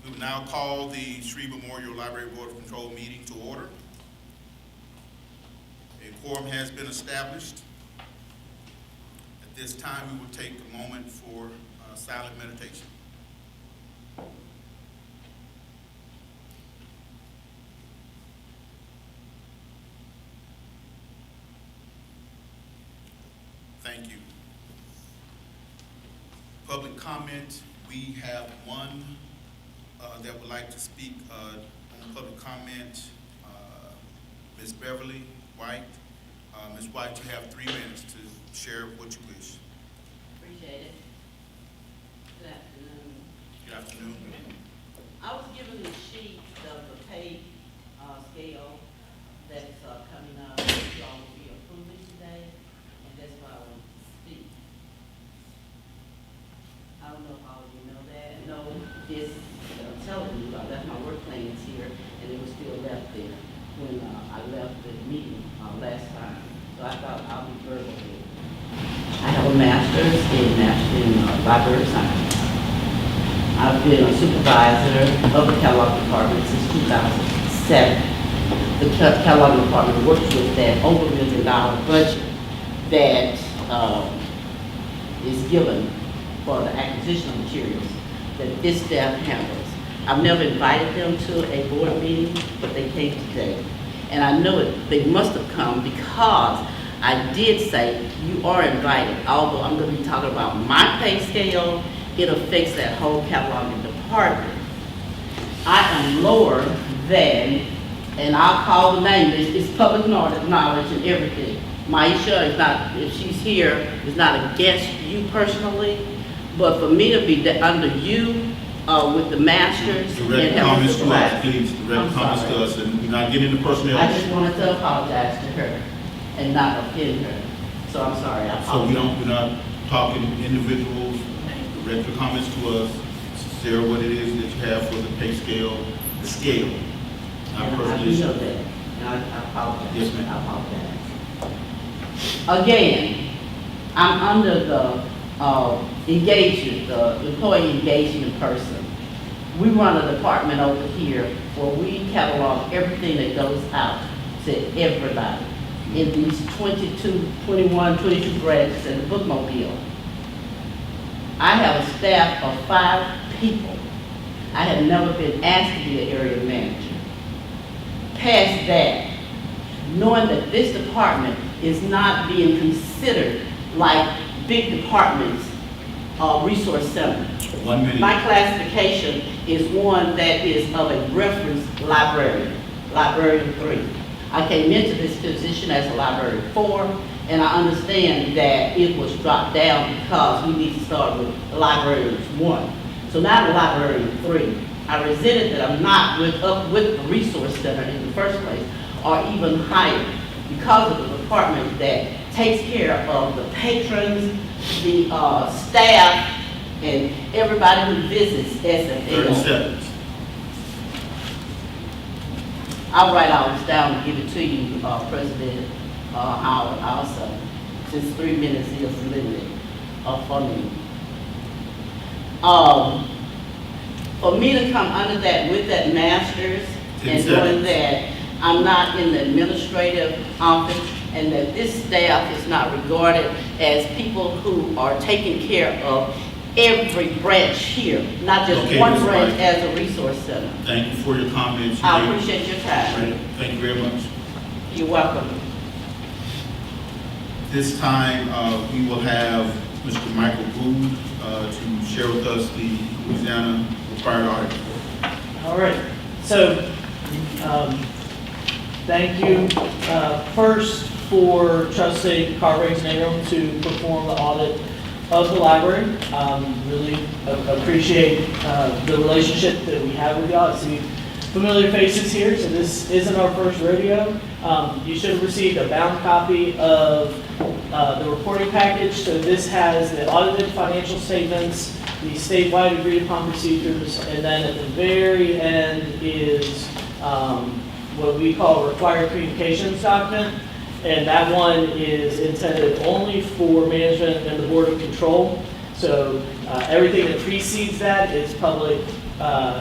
We will now call the Shreve Memorial Library Board of Control meeting to order. A quorum has been established. At this time, we will take a moment for silent meditation. Thank you. Public comment. We have one that would like to speak on public comment. Ms. Beverly White. Ms. White, you have 3 minutes to share what you wish. Appreciate it. Good afternoon. Good afternoon. I was given the sheet of the pay scale that's coming up, that you all will be approving today, and that's why I wanted to speak. I don't know if all of you know that. No, this telling you, I left my work plans here, and it was still left there when I left the meeting last time. So I thought I'll be verbal here. I have a master's in library science. I've been a supervisor of the catalog department since 2007. The catalog department works with that over $1 million budget that is given for the acquisition of materials that this staff handles. I've never invited them to a board meeting, but they came today. And I know they must have come because I did say you are invited, although I'm going to be talking about my pay scale, it affects that whole cataloging department. I am lower than, and I'll call the name, it's public knowledge and everything. Maisha is not, if she's here, is not against you personally, but for me to be under you with the masters. Direct comments to us, please. Direct comments to us, and we're not getting into personnel. I just wanted to apologize to her and not offend her. So I'm sorry. So we're not talking individuals. Direct your comments to us. Share what it is that you have for the pay scale, the scale. Not And personal I do issue. know that, and I apologize. Yes, ma'am. I apologize. Again, I'm under the engagement, the employee engagement person. We run a department over here where we catalog everything that goes out to everybody in these 22 branches in the bookmobile. I have a staff of 5 people. I have never been asked to be an area manager. Past that, knowing that this department is not being considered like big departments, resource center. 1 minute. My classification is one that is of a reference librarian, librarian 3. I came into this position as a librarian 4, and I understand that it was dropped down because we need to start with librarians 1. So now I'm a librarian 3. I resented that I'm not up with the resource center in the first place, or even higher, because of the department that takes care of the patrons, the staff, and everybody who visits SML. 30 seconds. I'll write all this down and give it to you, President Howard, also, since 3 minutes is limited for me. For me to come under that with that master's and knowing that I'm not in the administrative office and that this staff is not regarded as people who are taking care of every branch here, not just Okay, one Ms. branch White. as a resource center. Thank you for your comments. I appreciate your time. Right. Thank you very much. You're welcome. This time, we will have Mr. Michael Booth to share with us the Louisiana required audit report. All right, so thank you first for trusting Cartwright and Ingram to perform the audit of the library. Really appreciate the relationship that we have with y'all. I see familiar faces here, so this isn't our first rodeo. You should have received a bound copy of the reporting package. So this has the audited financial statements, the statewide agreed upon procedures, and then at the very end is what we call a required communications document. And that one is intended only for management and the Board of Control. So everything that precedes that is public,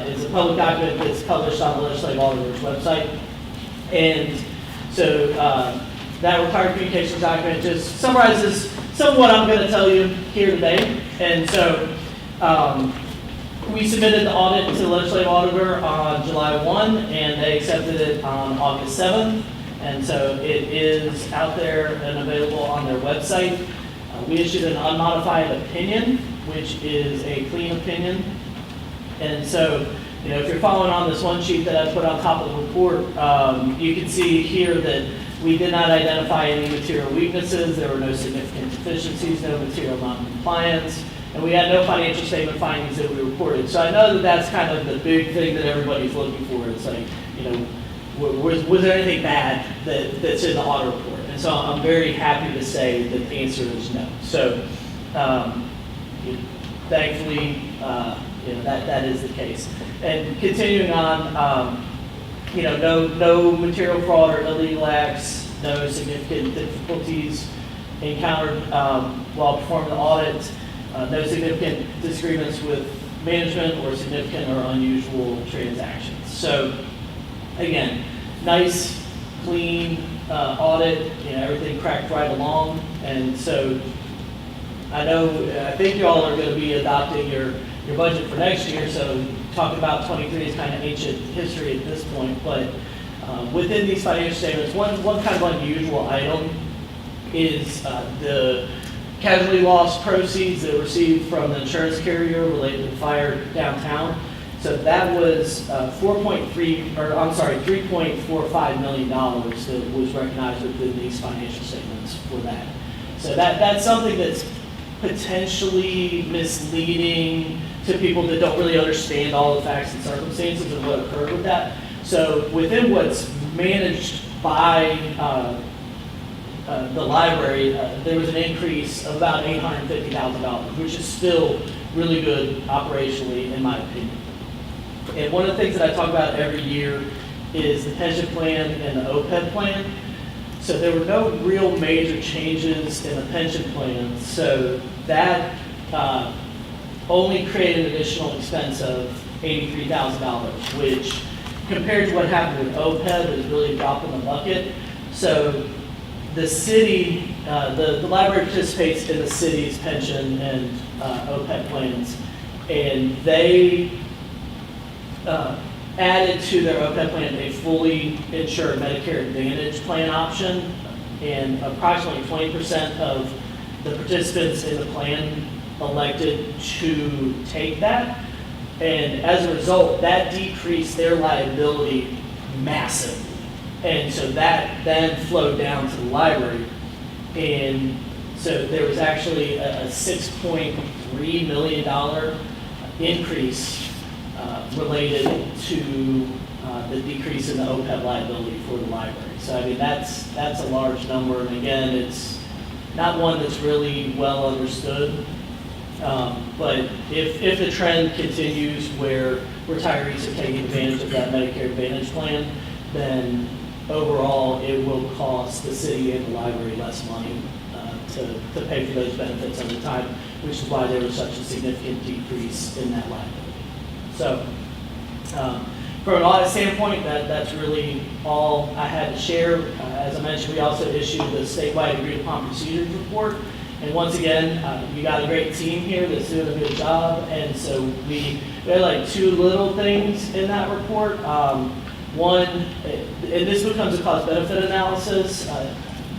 is a public document that's published on the legislative auditor's website. And so that required communications document just summarizes some of what I'm going to tell you here today. And so we submitted the audit to the legislative auditor on July 1, and they accepted it on August 7th. And so it is out there and available on their website. We issued an unmodified opinion, which is a clean opinion. And so, you know, if you're following on this one sheet that I put on top of the report, you can see here that we did not identify any material weaknesses. There were no significant deficiencies, no material non-compliance, and we had no financial statement findings that we reported. So I know that that's kind of the big thing that everybody's looking for. It's like, you know, was there anything bad that's in the audit report? And so I'm very happy to say that the answer is no. So thankfully, you know, that is the case. And continuing on, you know, no material fraud or illegal acts, no significant difficulties encountered while performing the audit, no significant disagreements with management or significant or unusual transactions. So again, nice, clean audit, you know, everything cracked right along. And so I think you all are going to be adopting your budget for next year, so talking about 23 is kind of ancient history at this point, but within these financial statements, one kind of unusual item is the casualty loss proceeds that were received from the insurance carrier related to the fire downtown. So that was $3.45 million that was recognized within these financial statements for that. So that's something that's potentially misleading to people that don't really understand all the facts and circumstances of what occurred with that. So within what's managed by the library, there was an increase of about $850,000, which is still really good operationally, in my opinion. And one of the things that I talk about every year is the pension plan and the OPEB plan. So there were no real major changes in the pension plan. So that only created an additional expense of $83,000, which compared to what happened with OPEB is really a drop in the bucket. So the city, the library participates in the city's pension and OPEB plans, and they added to their OPEB plan a fully insured Medicare Advantage plan option, and approximately 20% of the participants in the plan elected to take that. And as a result, that decreased their liability massively. And so that then flowed down to the library. And so there was actually a $6.3 million increase related to the decrease in the OPEB liability for the library. So I mean, that's a large number. And again, it's not one that's really well understood. But if the trend continues where retirees are taking advantage of that Medicare Advantage plan, then overall it will cost the city and the library less money to pay for those benefits over time, which is why there was such a significant decrease in that liability. So from an audit standpoint, that's really all I had to share. As I mentioned, we also issued the statewide agreed upon procedures report. And once again, we got a great team here that's doing a good job. And so we had like two little things in that report. One, and this becomes a cost-benefit analysis.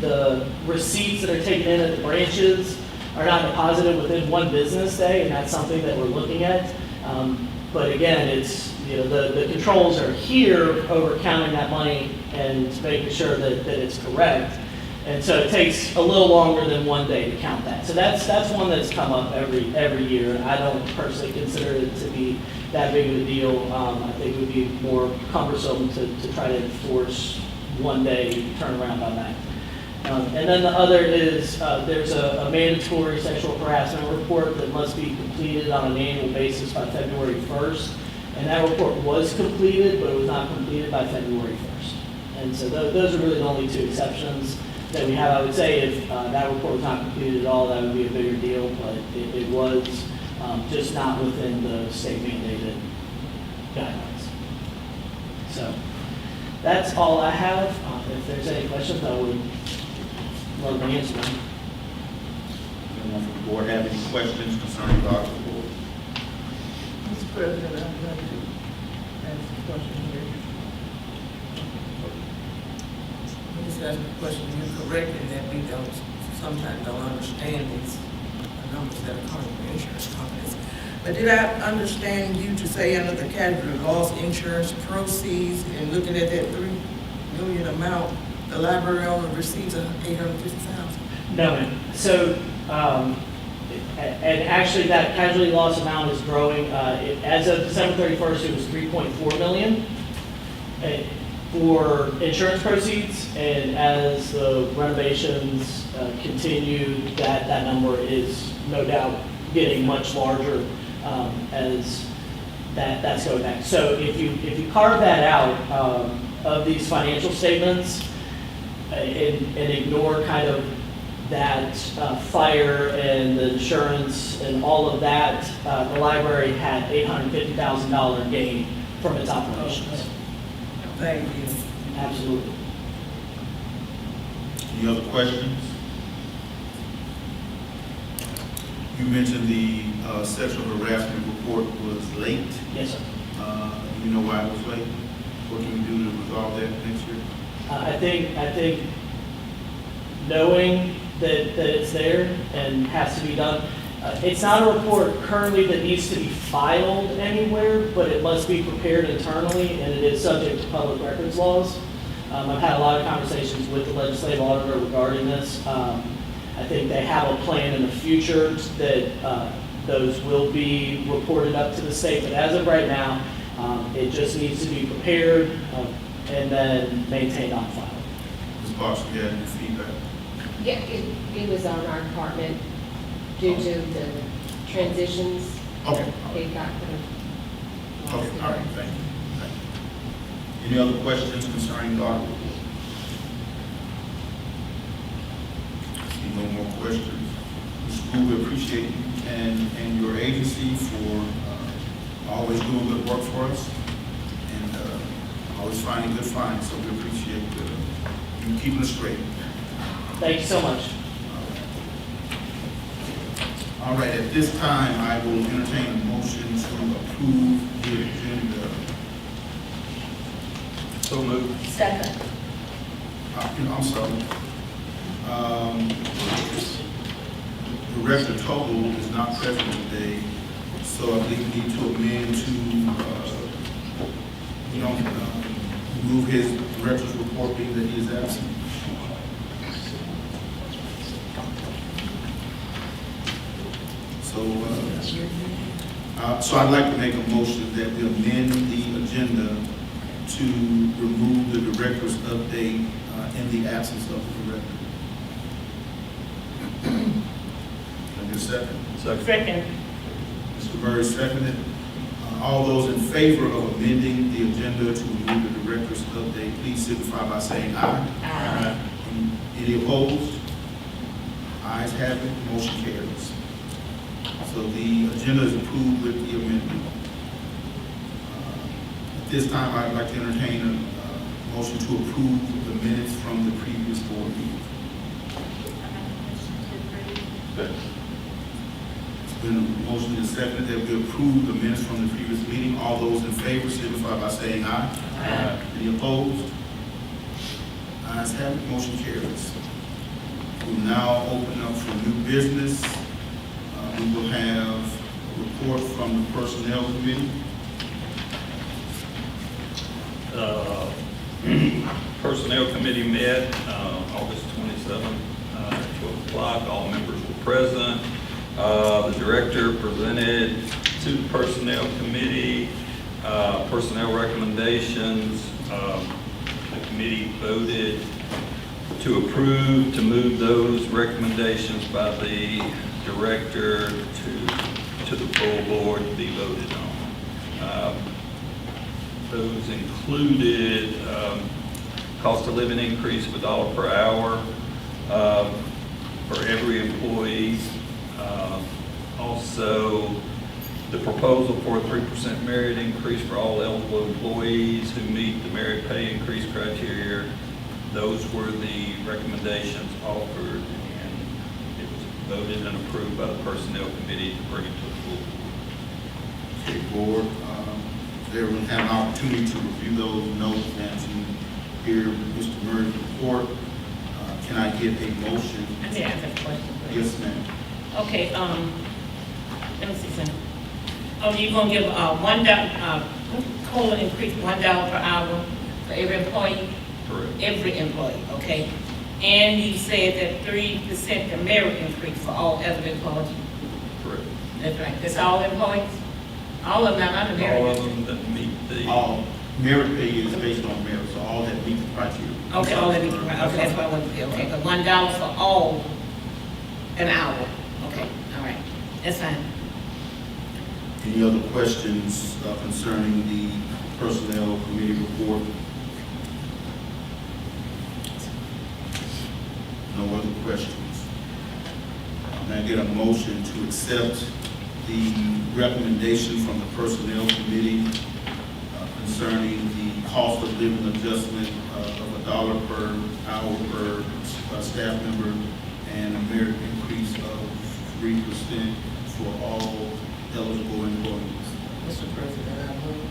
The receipts that are taken in at the branches are not deposited within one business day, and that's something that we're looking at. But again, it's, you know, the controls are here over counting that money and making sure that it's correct. And so it takes a little longer than one day to count that. So that's one that's come up every year. I don't personally consider it to be that big of a deal. I think it would be more cumbersome to try to enforce one day turnaround on that. And then the other is there's a mandatory sexual harassment report that must be completed on an annual basis by February 1st. And that report was completed, but it was not completed by February 1st. And so those are really the only two exceptions that we have. I would say if that report was not completed at all, that would be a bigger deal, but it was just not within the state mandated guidelines. So that's all I have. If there's any questions, I would love to answer them. Anyone from the board have any questions concerning the audit report? Mr. President, I'd like to ask a question here. Let me just ask a question. You're correct in that we sometimes don't understand these numbers that are coming from insurance companies. But did I understand you to say under the category of lost insurance proceeds and looking at that $3 million amount, the library owner receives $850,000? No, ma'am. So, and actually that casualty loss amount is growing. As of December 31st, it was $3.4 million for insurance proceeds. And as the renovations continue, that number is no doubt getting much larger as that's going back. So if you carve that out of these financial statements and ignore kind of that fire and the insurance and all of that, the library had $850,000 gain from its operations. Thank you. Absolutely. Any other questions? You mentioned the sexual harassment report was late. Yes, sir. You know why it was late? What can we do to resolve that next year? I think knowing that it's there and has to be done. It's not a report currently that needs to be filed anywhere, but it must be prepared internally, and it is subject to public records laws. I've had a lot of conversations with the legislative auditor regarding this. I think they have a plan in the future that those will be reported up to the state, but as of right now, it just needs to be prepared and then maintained on file. Ms. Box, you had any feedback? Yeah, it was on our department due to the transitions. Okay. It got put Okay, all right, thank you. Thank you. Any other questions concerning the audit report? See no more questions. Ms. Wu, we appreciate you and your agency for always doing good work for us and always finding good finds, so we appreciate you keeping us straight. Thank you so much. All right, at this time, I will entertain a motion to approve the agenda. So moved. Second. I'm sorry. Director Total is not present today, so I think we need to amend to, move his director's report being that he is absent. So I'd like to make a motion that we amend the agenda to remove the director's update in the absence of the director. Can I get a second? Second. Mr. Murray seconded. All those in favor of amending the agenda to remove the director's update, please signify by saying aye. Aye. Any opposed? Ayes have it, motion carries. So the agenda is approved with the amendment. At this time, I'd like to entertain a motion to approve the minutes from the previous board meeting. It's been a motion and seconded that we approve the minutes from the previous meeting. All those in favor signify by saying aye. Aye. Any opposed? Ayes have it, motion carries. We'll now open up for new business. We will have a report from the Personnel Committee. Personnel Committee met August 27th, 12 o'clock. All members were present. The director presented to the Personnel Committee personnel recommendations. The committee voted to approve to move those recommendations by the director to the full board to be voted on. Those included cost of living increase of $1 per hour for every employee. Also proposal for a 3% merit increase for all eligible employees who meet the merit pay increase criteria. Those were the recommendations offered, and it was voted and approved by the Personnel Committee to bring it to the full board. Okay, board, everyone had an opportunity to review those notes and to hear Mr. Murray's report. Can I get a motion? I may ask a question, please. Yes, ma'am. Okay, let me see something. Oh, you're gonna give, $1, COLA increase $1 per hour for every employee? Correct. Every employee, okay? And you said that 3% the merit increase for all other employees? Correct. That's right, that's all employees? All of them, not the merit? All of them that meet the. All merit pay is based on merit, so all that meet the criteria. Okay, all of them, okay, that's what I want to be, okay, but $1 for all an hour, okay, all right, that's fine. Any other questions concerning the Personnel Committee report? No other questions? May I get a motion to accept the recommendation from the Personnel Committee concerning the cost of living adjustment of $1 per hour per staff member and a merit increase of 3% for all eligible employees? Mr. President, I move.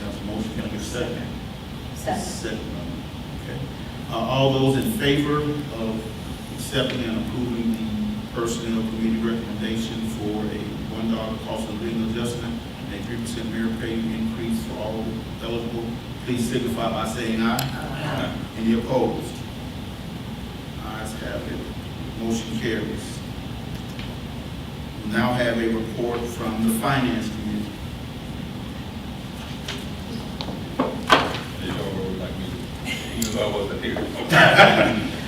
That's a motion, can I get a second? Second. Second, okay. All those in favor of accepting and approving the Personnel Committee recommendation for a $1 cost of living adjustment and a 3% merit pay increase for all eligible, please signify by saying aye. Aye. Any opposed? Ayes have it. Motion carries. We now have a report from the Finance Committee. They don't really like me, even though I wasn't here.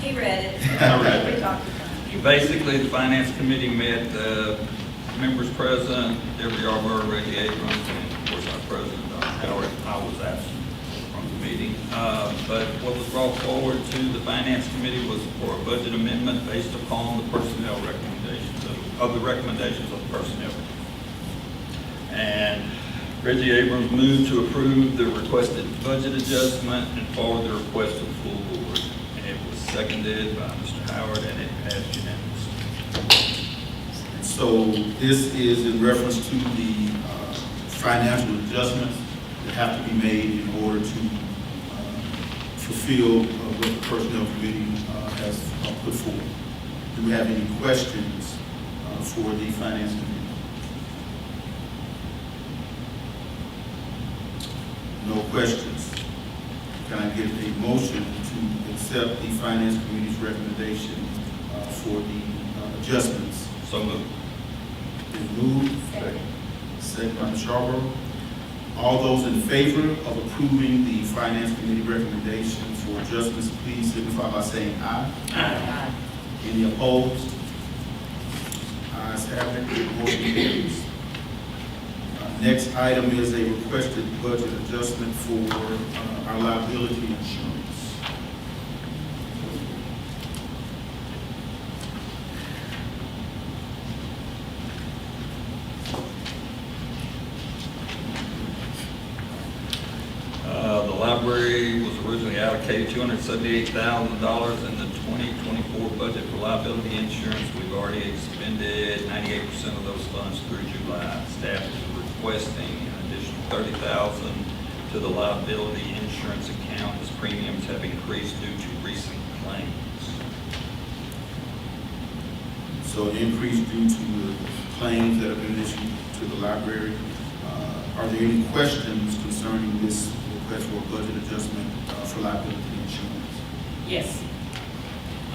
He read it. All right. We talked about it. Basically, the Finance Committee met, members present, Deborah Yarborough, Reggie Abrams, and of course our President, Don Howard. I was absent from the meeting. But what was brought forward to the Finance Committee was for a budget amendment based upon the personnel recommendations, of the recommendations of the Personnel Committee. And Reggie Abrams moved to approve the requested budget adjustment and forward the request to the full board. And it was seconded by Mr. Howard, and it passed unanimously. So this is in reference to the financial adjustments that have to be made in order to fulfill what the Personnel Committee has put forward. Do we have any questions for the Finance Committee? No questions. Can I get a motion to accept the Finance Committee's recommendation for the adjustments? So moved. Been moved. Second by Ms. Yarborough. All those in favor of approving the Finance Committee recommendation for adjustments, please signify by saying aye. Aye. Any opposed? Ayes have it, motion carries. Next item is a requested budget adjustment for our liability insurance. The library was originally allocated $278,000 in the 2024 budget for liability insurance. We've already expended 98% of those funds through July. Staff is requesting an additional $30,000 to the liability insurance account as premiums have increased due to recent claims. So an increase due to the claims that have been issued to the library. Are there any questions concerning this request for a budget adjustment for liability insurance? Yes.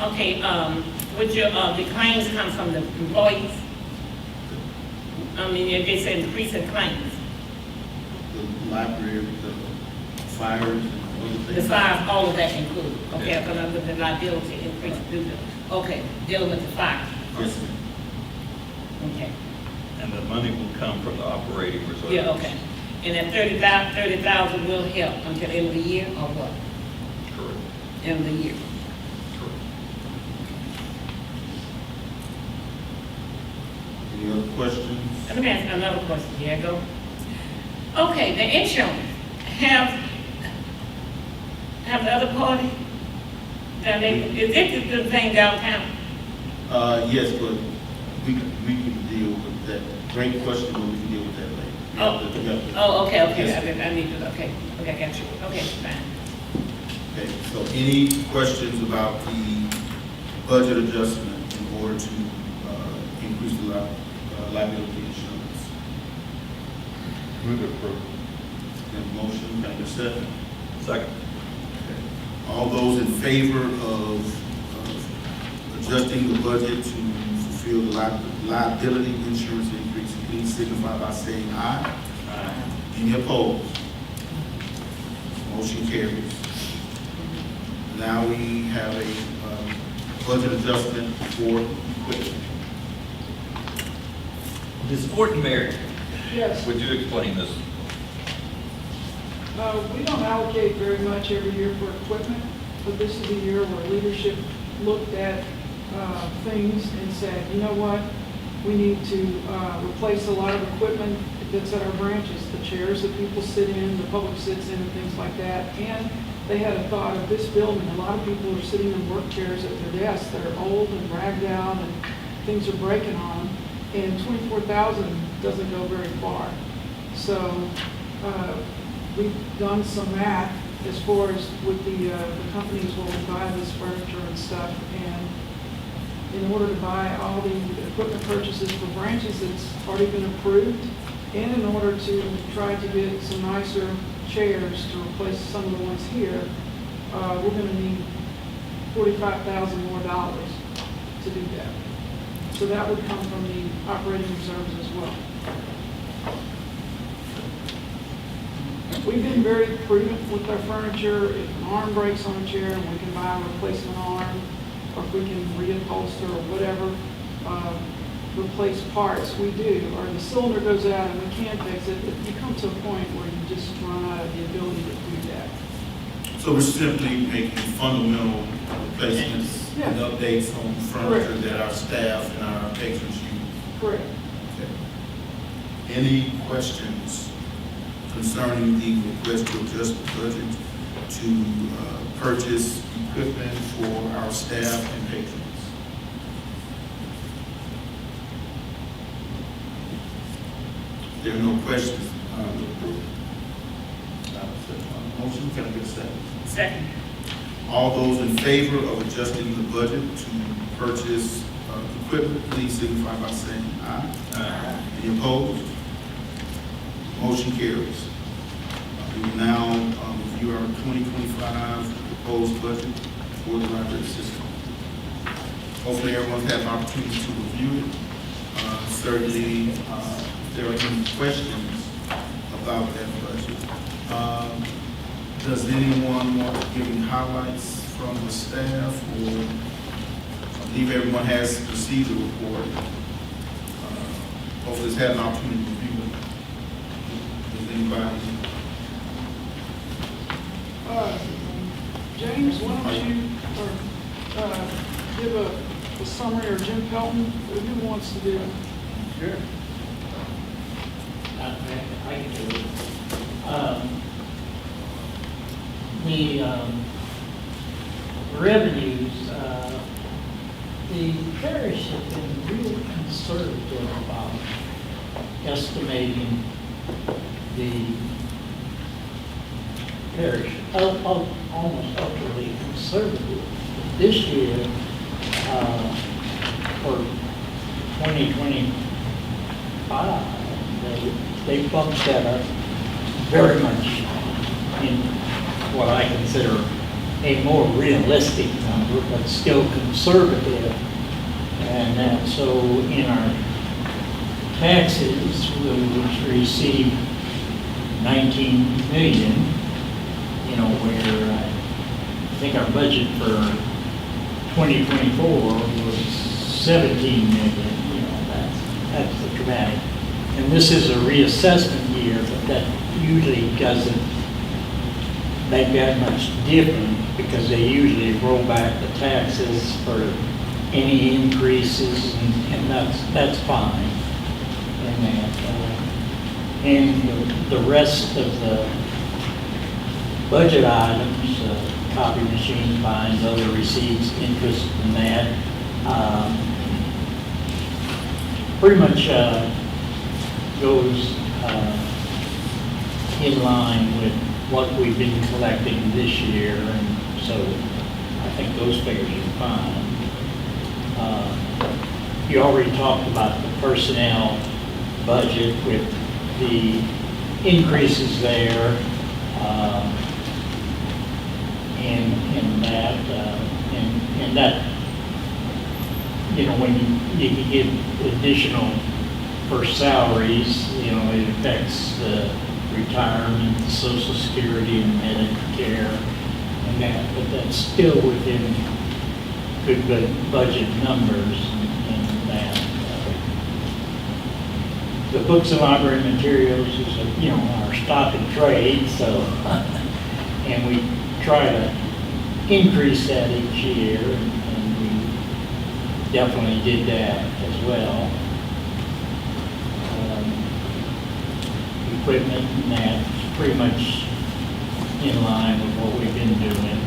Okay, would your, the claims come from the employees? I mean, if it's an increase in claims, The library, the fires and other things? the fires, all of that included, okay, I'm gonna look at the liability increase due to, okay, dealing with the fire, Yes, ma'am. okay, And the money will come from the operating reserve. yeah, okay. And that 30,000 will help until the end of the year, or what? Correct. End of the year, Correct. Any other questions? Let me ask another question, Diego. Okay, the insurance, have the other party, is it the thing downtown? Yes, but we can deal with that. Great question, but we can deal with that later. We have to- Okay, Yes. I need to, okay, I got you, okay, fine. Okay, so any questions about the budget adjustment in order to increase the liability insurance? Move to approve. Then motion, can I get a second? Second. All those in favor of adjusting the budget to fulfill the liability insurance increase, please signify by saying aye. Aye. Any opposed? Motion carries. Now we have a budget adjustment for equipment. Ms. Fortenberry, Yes, would you explain this? we don't allocate very much every year for equipment, but this is the year where leadership looked at things and said, you know what? We need to replace a lot of equipment that's at our branches, the chairs that people sit in, the public sits in, and things like that. And they had a thought of this building. A lot of people are sitting in work chairs at their desks that are old and ragged out, and things are breaking on them. And 24,000 doesn't go very far. So we've done some math as far as with the companies where we buy this furniture and stuff. And in order to buy all the equipment purchases for branches that's already been approved, and in order to try to get some nicer chairs to replace some of the ones here, we're going to need $45,000 more dollars to do that. So that would come from the operating reserves as well. We've been very prudent with our furniture. If an arm breaks on a chair, we can buy a replacement arm, or if we can reupholster or whatever, replace parts, we do. Or the cylinder goes out and we can't fix it, if you come to a point where you just run out of the ability to do that. So we're simply making fundamental replacements and updates on furniture Correct. that our staff and our patrons use. Correct. Okay. Any questions concerning the request to adjust the budget to purchase equipment for our staff and patrons? There are no questions. Motion, can I get a second? Second. All those in favor of adjusting the budget to purchase equipment, please signify by saying aye. Aye. Any opposed? Motion carries. We will now review our 2025 proposed budget for the library system. Hopefully everyone's had an opportunity to review it. Certainly, if there are any questions about that budget. Does anyone want to give any highlights from the staff, or I believe everyone has received the report. Hopefully has had an opportunity to review it. Does anybody? James, why don't you give a summary, or Jim Pelton, who wants to do it? Sure. I can do it. The revenues, the parish has been real conservative about estimating the parish, almost utterly conservative. This year, for 2025, they bumped that up very much in what I consider a more realistic number, but still conservative. And so in our taxes, we receive 19 million, where I think our budget for 2024 was 17 million, that's the dramatic. And this is a reassessment year, but that usually doesn't make that much different, because they usually roll back the taxes for any increases, and that's fine. that. And the rest of the budget items, copy machines, fines, other receipts, interest and that, pretty much goes in line with what we've been collecting this year, and so I think those figures are fine. You already talked about the personnel budget with the increases there, and that, you know, when you can get additional for salaries, you know, it affects the retirement, the Social Security, and Medicare, and that, but that's still within good budget numbers and that. The books and library materials is, you know, our stock and trade, so, and we try to increase that each year, and we definitely did that as well. Equipment and that's pretty much in line with what we've been doing.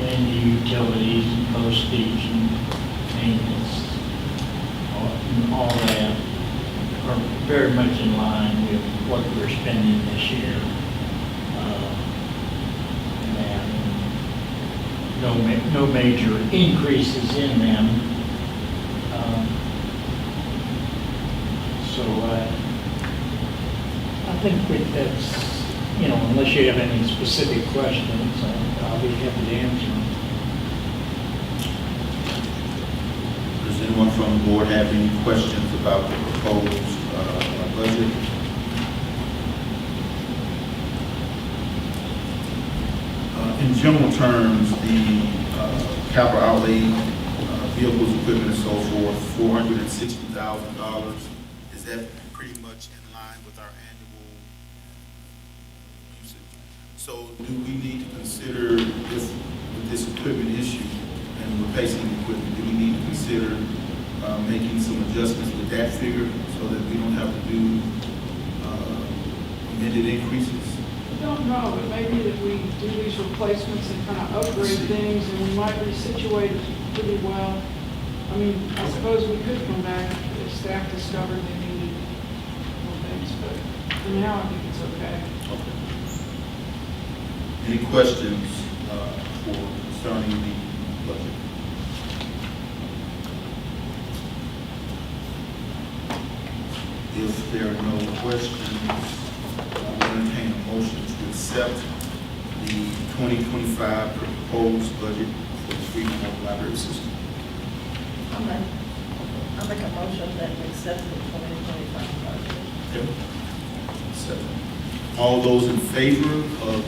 And the utilities and postage and maintenance, all that are very much in line with what we're spending this year. No major increases in them. So I think that's, you know, unless you have any specific questions, I'll be happy to answer them. Does anyone from the board have any questions about the proposed budget? In general terms, the capital outlay, vehicles, equipment, and so forth, $460,000. Is that pretty much in line with our annual usage? So do we need to consider, if with this equipment issue and replacing the equipment, do we need to consider making some adjustments with that figure so that we don't have to do amended increases? I don't know, but maybe that we do these replacements and kind of upgrade things, and we might resituate it pretty well. I mean, I suppose we could come back if staff discovered they needed more things, but for now, I think it's okay. Okay. Any questions concerning the budget? If there are no questions, I will entertain a motion to accept the 2025 proposed budget for the Shreve Memorial Library System. I'll make a motion that we accept the 2025 budget. Okay. Second. All those in favor of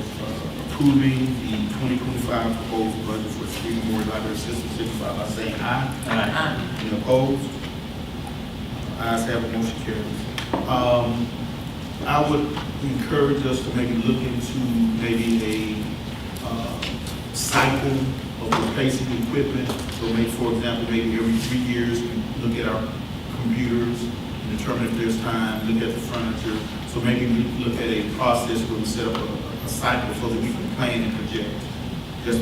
approving the 2025 proposed budget for the Shreve Memorial Library System, signify by saying aye. Aye. Any opposed? Ayes have it, motion carries. I would encourage us to maybe look into maybe a cycle of replacing equipment. So maybe, for example, maybe every 3 years, we look at our computers and determine if there's time, look at the furniture. So maybe we look at a process where we set up a cycle so that we can plan and project. Yes,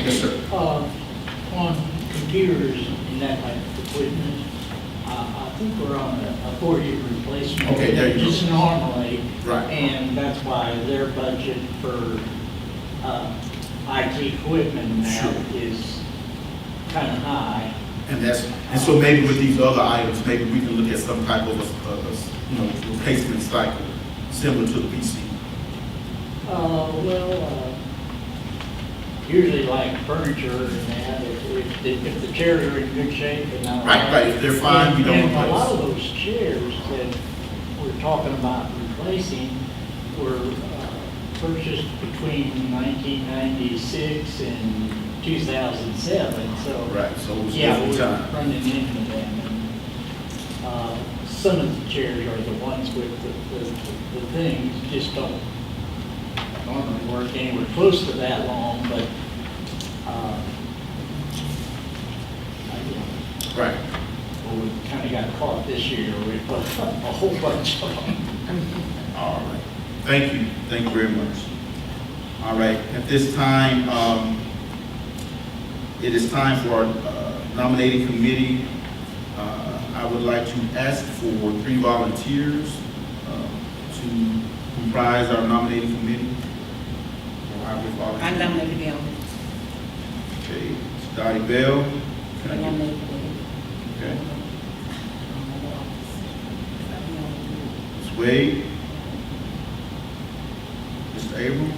yes, sir. On computers and that type of equipment, I think we're on a 4-year replacement. Okay, there you go. Just normally. Right. And that's why their budget for IT equipment now Sure. is kind of high. And so maybe with these other items, maybe we can look at some type of a replacement cycle similar to the PC. Usually like furniture and that, if the chairs are in good shape and all that. Right, if they're fine, we don't And a lot of replace. those chairs that we're talking about replacing were purchased between 1996 and 2007, so. Right, so it was Yeah, different we're time. running into them. And some of the chairs are the ones with the things just don't normally work anywhere close to that long, but this year, we put a whole bunch of them. All right. Thank you very much. All right, at this time, it is time for our nominating committee. I would like to ask for 3 volunteers to comprise our nominating committee. Or I would volunteer. I nominate Bill. Okay, Ms. Dottie Bell. Can I I get- nominate Bill. Okay, Ms. Wade. Mr. Abram.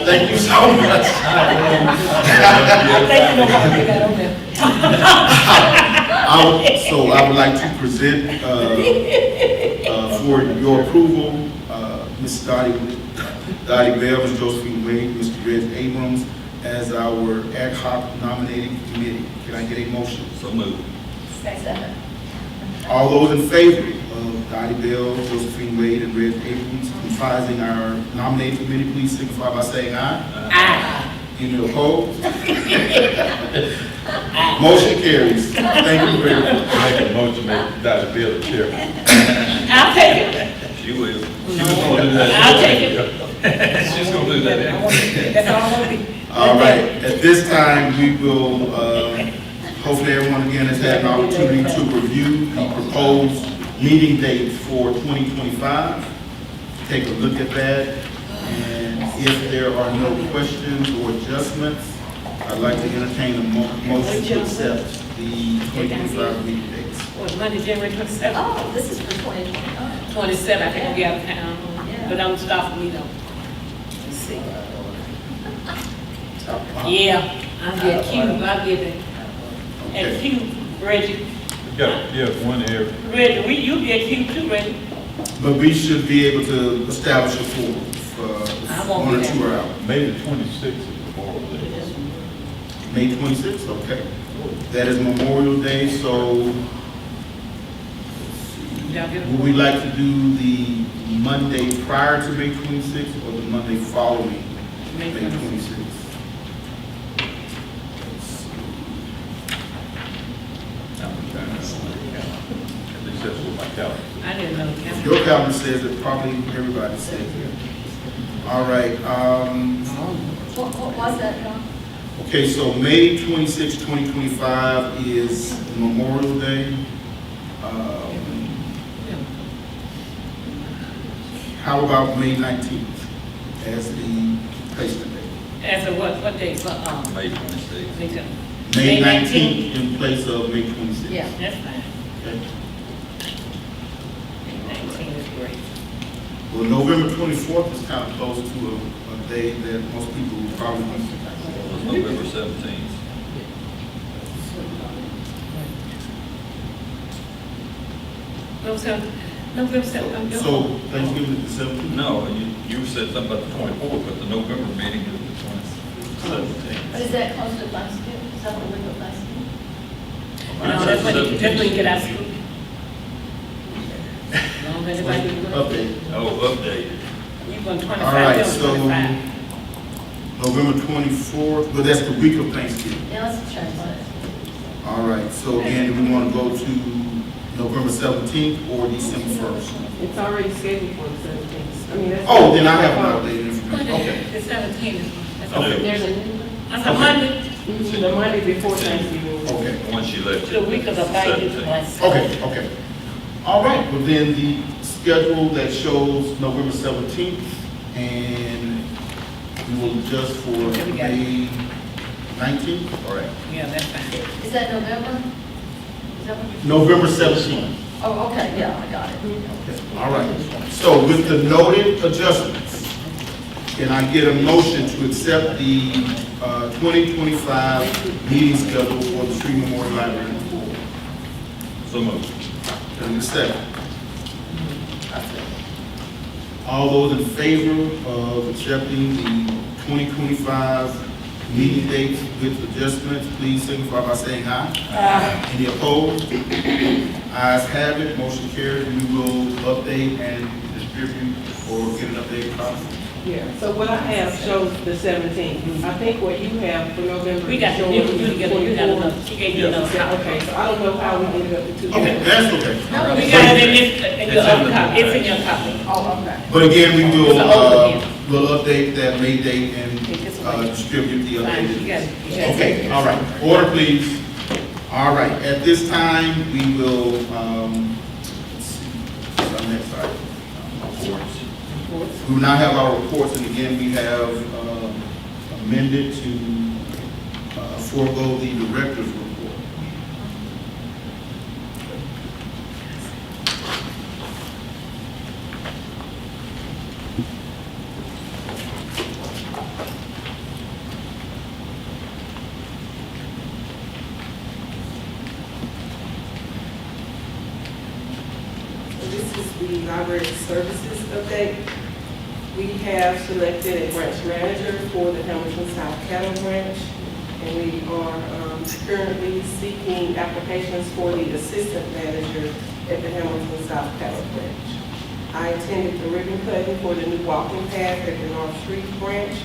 Thank you so much. I think you know how to get that on there. So I would like to present, for your approval, Ms. Dottie Bell, Ms. Josephine Wade, Mr. Reg Abrams as our ad hoc nominating committee. Can I get a motion? So moved. Second. All those in favor of Dottie Bell, Josephine Wade, and Reg Abrams comprising our nominating committee, please signify by saying aye. Aye. Any opposed? Motion carries. Thank you very much. Make a motion, make Dr. Bill the chair. I'll take it. She will. She was gonna do that. I'll take it. She's gonna do that anyway. That's all I want to be. All right, at this time, we will, hopefully everyone again has had an opportunity to review the proposed meeting dates for 2025. Take a look at that, and if there are no questions or adjustments, I'd like to entertain a motion to accept the 2025 meeting dates. What, Monday, January 27th? Oh, this is for 2025. 27, I think I'll be out of town, but I'm stopping, you know. Let's see. Yeah, I'll get Q, I'll get it. And Okay. Q, Reggie. You have one area. Reggie, you get Q too, Reggie. But we should be able to establish a forum I for won't 1 or be 2 there. are out. May the 26th is Memorial Day. May 26th, okay. That is Memorial Day, so Y'all get a would we like to do the Monday prior to May 26th or the Monday following May May 26th. 26th? At least that's what my calendar. I didn't know the calendar. Your calendar says it, probably everybody says it. All right, What was that, John? okay, so May 26, 2025 is Memorial Day. How about May 19th as the placement day? As of what day? For, May 26th. May 10th. May May 19th in place of May 26th. Yeah, that's fine. Okay. May 19 is great. Well, November 24th is kind of close to a day that most people will probably be. It was November 17th. November 7th. So Thanksgiving is the 17th? No, you said something about the 24th, but the November meeting is the 27th. But is that close to Thanksgiving? Is that the week of Thanksgiving? No, that's when you get out of school. No, but anybody do what? Update. Oh, updated. You going 25, All right, I'm so 25. November 24th, but that's the week of Thanksgiving. Yeah, let's change that. All right, so again, do we want to go to November 17th or December 1st? It's already scheduled for the 17th. I mean, that's. Oh, then I have an updated information. Okay. The 17th. That's Okay. okay. There's a new one? That's a Monday, The Monday before Thanksgiving. Okay. Once she left. the week of the Thanksgiving. 17th. Okay, okay. All right, well then the schedule that shows November 17th, and we will adjust for Okay, we got it. May 19th. All right. Yeah, that's fine. Is that November? Is that what you? November 17th. Oh, okay, yeah, I got it. Okay, all right. So with the noted adjustments, can I get a motion to accept the 2025 meeting schedule for the Shreve Memorial Library Board? So moved. Can I get a second? All those in favor of accepting the 2025 meeting dates with adjustments, please signify by saying aye. Any opposed? Ayes have it, motion carries. We will update and distribute or get an updated copy. Yeah, so what I have shows the 17th. I think what you have for November. We got, shows you the got another, she gave you another Yeah, copy. okay, so I don't know how we ended up with two. Okay, that's okay. We got it in your other copy, it's in your copy. Oh, okay. But again, we will, It's an overview. we'll update that May date and, distribute the Fine, you updated. got it. You got it. Okay, all right. Order, please. All right, at this time, we will, let's see, what's our next item? Reports. We will now have our reports, and again, we have amended to forego the director's report. This is the library services update. We have selected a branch manager for the Hamilton South Cattle Branch, and we are currently seeking applications for the assistant manager at the Hamilton South Cattle Branch. I attended the ribbon cutting for the new walking path at the North Shreve Branch,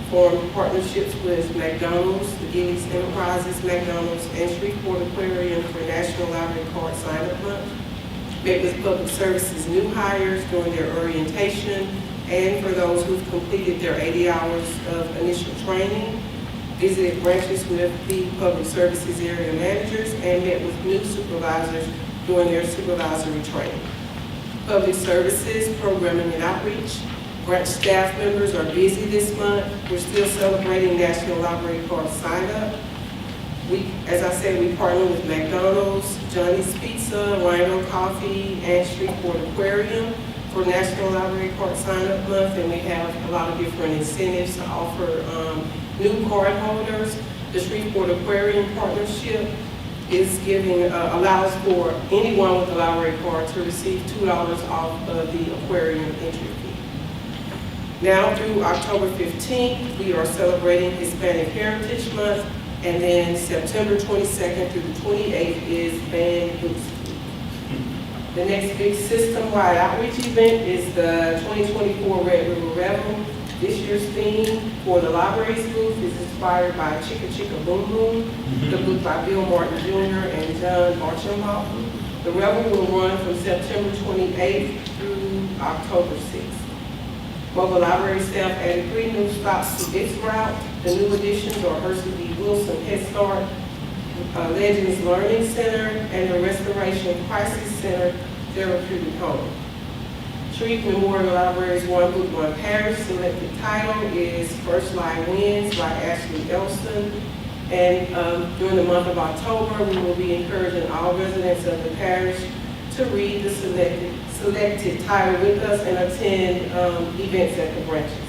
formed partnerships with McDonald's, the Gillies Enterprises, McDonald's, and Shreveport Aquarium for National Library Card Sign-Up Month. Met with public services new hires during their orientation, and for those who've completed their 80 hours of initial training. Visited branches with the public services area managers and met with new supervisors during their supervisory training. Public services, programming and outreach. Branch staff members are busy this month. We're still celebrating National Library Card Sign-Up. We, as I said, we partner with McDonald's, Johnny's Pizza, Rhino Coffee, and Shreveport Aquarium for National Library Card Sign-Up Month, and we have a lot of different incentives to offer new card holders. The Shreveport Aquarium partnership is giving, allows for anyone with a library card to receive $2 off of the aquarium entry fee. Now through October 15th, we are celebrating Hispanic Heritage Month, and then September 22nd through the 28th is Band Boots. The next big system-wide outreach event is the 2024 Red River Revel. This year's theme for the library's booth is inspired by Chicka Chicka Boom Boom, the book by Bill Martin Jr. and John Archambault. The Revel will run from September 28th through October 6th. Mobile library staff added 3 new stops to its route. The new additions are Hersey B. Wilson Head Start, Legends Learning Center, and the Restoration Crisis Center Therapeutic Home. Shreve Memorial Library's One Book, One Parish selected title is First Line Wins by Ashley Elston. And during the month of October, we will be encouraging all residents of the parish to read the selected title with us and attend events at the branches.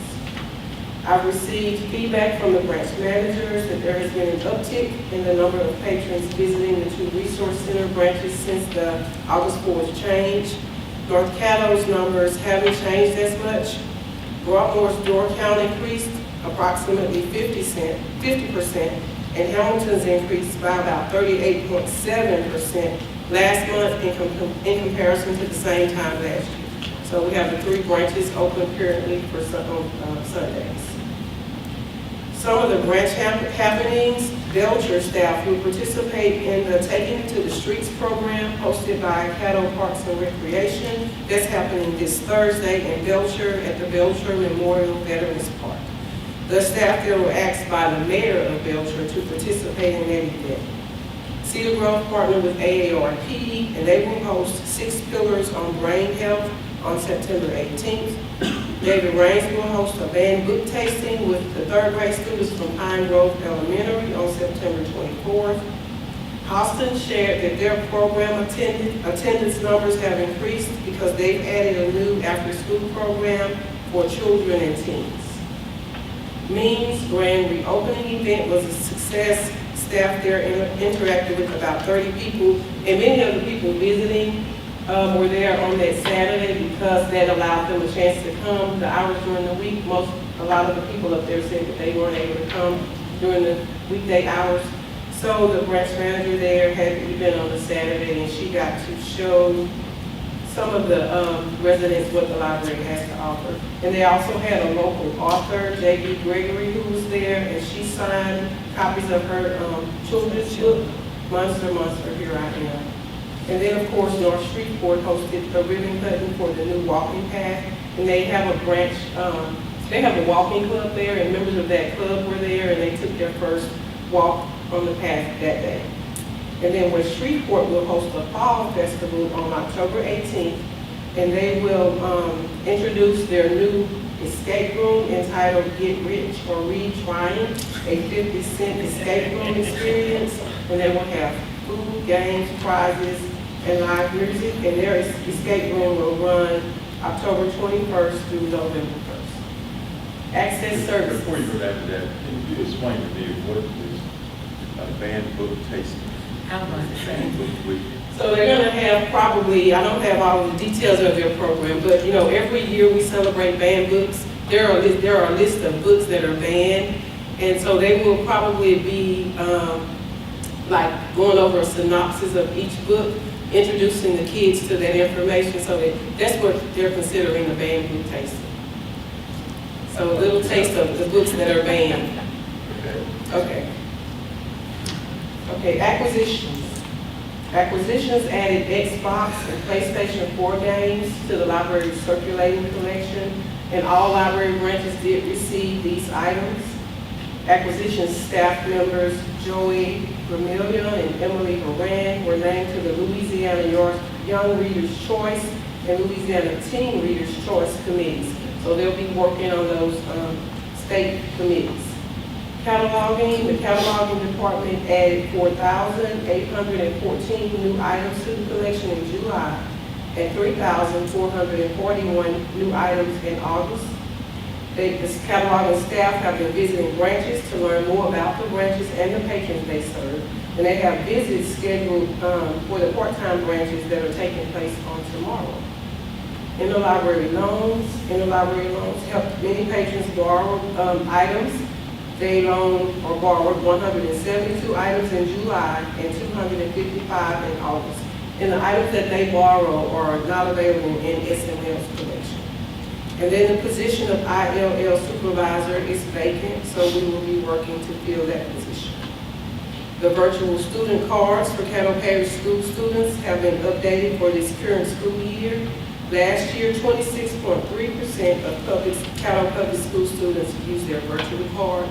I've received feedback from the branch managers that there has been an uptick in the number of patrons visiting the 2 resource center branches since the August 4th change. North Caddo's numbers haven't changed as much. Broadmoor's door count increased approximately 50%, and Hamilton's increased by about 38.7% last month in comparison to the same time last year. So we have the 3 branches open currently for Sundays. Some of the branch happenings, Belcher staff will participate in the Taking It to the Streets program hosted by Caddo Parks and Recreation. That's happening this Thursday in Belcher at the Belcher Memorial Veterans Park. The staff there were asked by the mayor of Belcher to participate in that event. Cedar Grove partnered with AARP, and they will host 6 pillars on brain health on September 18th. David Raines will host a band book tasting with the 3rd grade students from Pine Grove Elementary on September 24th. Austin shared that their program attendance numbers have increased because they've added a new after-school program for children and teens. Means grand reopening event was a success. Staff there interacted with about 30 people, and many of the people visiting were there on that Saturday because that allowed them a chance to come the hours during the week. A lot of the people up there said that they weren't able to come during the weekday hours. So the branch manager there had an event on the Saturday, and she got to show some of the residents what the library has to offer. And they also had a local author, J.B. Gregory, who was there, and she signed copies of her children's book, Monster, Here I Am. And then, of course, North Shreveport hosted a ribbon cutting for the new walking path, and they have a branch, they have a walking club there, and members of that club were there, and they took their first walk on the path that day. And then West Shreveport will host a fall festival on October 18th, and they will introduce their new escape room entitled Get Rich or Read Trying, a 50-cent escape room experience, and they will have food, games, prizes, and live music, and their escape room will run October 21st through November 1st. Access services. Before you go down to that, can you explain to me what is banned book tasting? How much? Banned book week? So they're gonna have probably, I don't have all the details of their program, but you know, every year we celebrate banned books. There are a list of books that are banned, and so they will probably be like going over a synopsis of each book, introducing the kids to that information, so that's what they're considering a banned book tasting. So a little taste of the books that are banned. Okay. Okay, acquisitions. Acquisitions added Xbox and PlayStation 4 games to the library's circulating collection, and all library branches did receive these items. Acquisitions staff members Joey Vermillion and Emily Horan were named to the Louisiana Young Readers' Choice and Louisiana Teen Readers' Choice committees. So they'll be working on those state committees. Cataloging, the cataloging department added 4,814 new items to the collection in July and 3,441 new items in August. This cataloging staff have been visiting branches to learn more about the branches and the patrons they serve. And they have visits scheduled for the part-time branches that are taking place on tomorrow. Interlibrary loans help many patrons borrow items. They loaned or borrowed 172 items in July and 255 in August. And the items that they borrow are not available in SML's collection. And then the position of ILL supervisor is vacant, so we will be working to fill that position. The virtual student cards for Caddo Parish school students have been updated for this current school year. Last year, 26.3% of Caddo Public School students used their virtual card.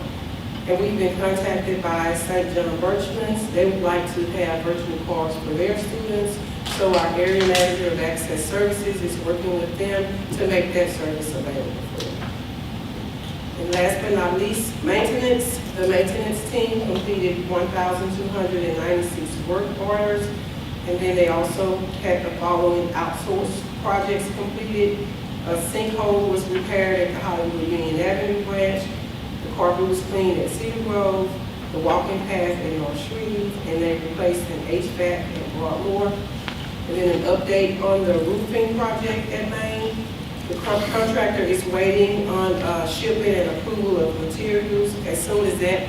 And we've been contacted by St. John Birchman's. They would like to have virtual cards for their students. So our area manager of access services is working with them to make that service available for them. And last but not least, maintenance. The maintenance team completed 1,296 work orders. And then they also had the following outsourced projects completed. A sinkhole was repaired at the Hollywood Union Avenue branch. The carpet was cleaned at Cedar Grove, the walking path at North Shreve, and they replaced an HVAC at Broadmoor. And then an update on the roofing project at Maine. The contractor is waiting on shipment and approval of materials. As soon as the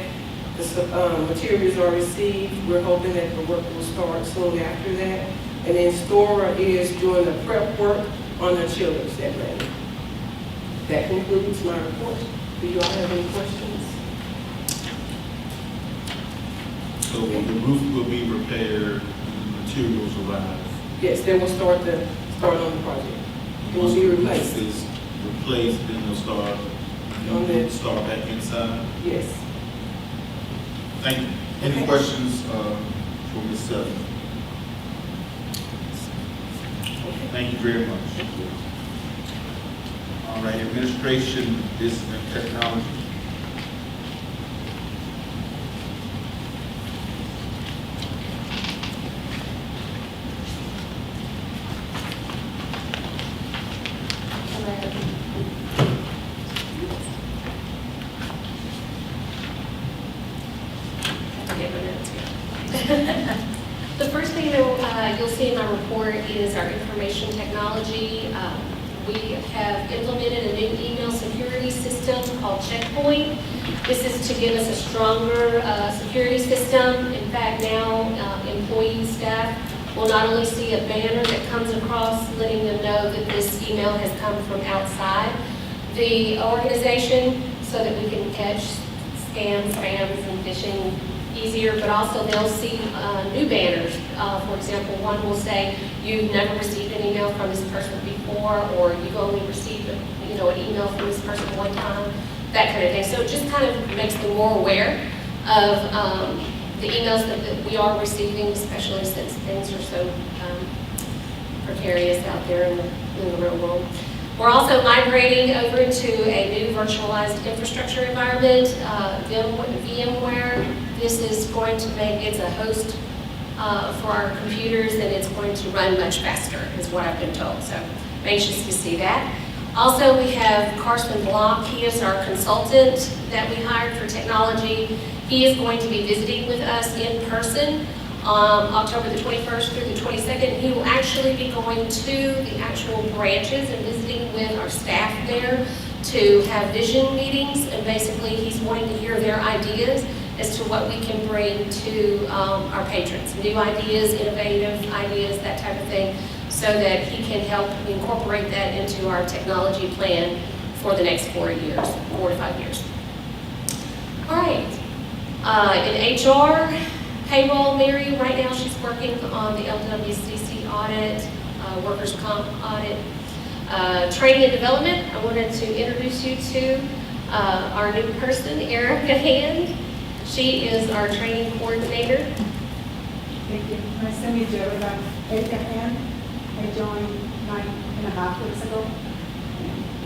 materials are received, we're hoping that the work will start soon after that. And then Stora is doing the prep work on the chillers at Maine. That concludes my report. Do you all have any questions? So the roof will be repaired, and the materials arrive. Yes, they will start on the project. It will be replaced. Once it's replaced, then they'll start back inside. Yes. Thank you. Any questions for Ms. Sutton? Thank you very much. All right, administration, business and technology. The first thing that you'll see in my report is our information technology. We have implemented a new email security system called Checkpoint. This is to give us a stronger security system. In fact, now employees, staff will not only see a banner that comes across letting them know that this email has come from outside the organization so that we can catch scams, spams, and phishing easier, but also they'll see new banners. For example, one will say, you've never received an email from this person before, or you've only received an email from this person one time, that kind of thing. So it just kind of makes them more aware of the emails that we are receiving, especially since things are so precarious out there in the real world. We're also migrating over into a new virtualized infrastructure environment, VMware. This is going to make, it's a host for our computers, and it's going to run much faster, is what I've been told. So I'm anxious to see that. Also, we have Carson Block. He is our consultant that we hired for technology. He is going to be visiting with us in person October the 21st through the 22nd. He will actually be going to the actual branches and visiting with our staff there to have vision meetings, and basically he's wanting to hear their ideas as to what we can bring to our patrons. New ideas, innovative ideas, that type of thing, so that he can help incorporate that into our technology plan for the next 4 years, 4 to 5 years. All right, in HR, payroll, Mary, right now she's working on the LWCC audit, workers' comp audit. Training and development, I wanted to introduce you to our new person, Erica Hand. She is our training coordinator. Thank you. Nice to meet you, everyone. Erica Hand. I joined 9.5 weeks ago.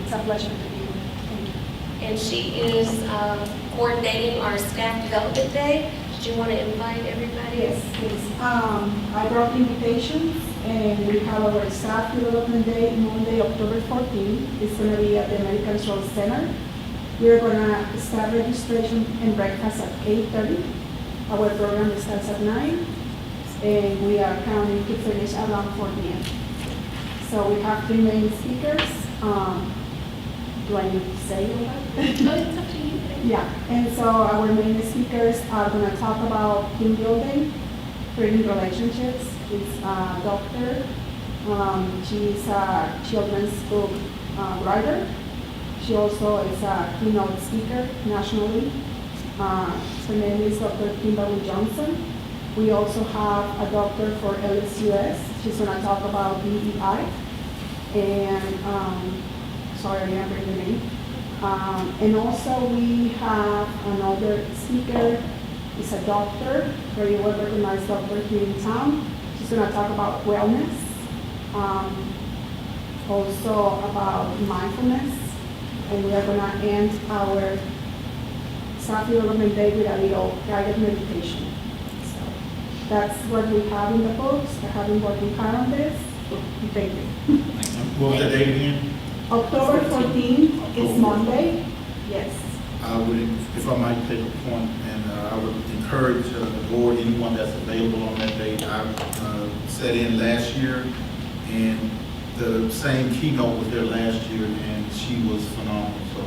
It's a pleasure to be here. Thank you. And she is coordinating our staff development day. Do you want to invite everybody? Yes, please. I brought invitations, and we have our staff development day Monday, October 14th. It's going to be at the American Soul Center. We're going to start registration and breakfast at 8:30. Our program starts at 9, and we are counting to finish around 4 p.m. So we have 3 main speakers. Do I need to say all that? Oh, it's up to you. Yeah, and so our main speakers are going to talk about team building, creating relationships. It's a doctor. She's a children's book writer. She also is a keynote speaker nationally. Her name is Dr. Kimberly Johnson. We also have a doctor for LSUS. She's going to talk about DEI. And sorry, I didn't bring the name. And also we have another speaker. It's a doctor, very well recognized doctor here in town. She's going to talk about wellness, also about mindfulness, and we are going to end our staff development day with a little guided meditation. So that's what we have in the books. I have been working hard on this. Thank you. What was the date again? October 14th is Monday. Yes. I would, if I might take a point, and I would encourage the board, anyone that's available on that date. I sat in last year, and the same keynote was there last year, and she was phenomenal. So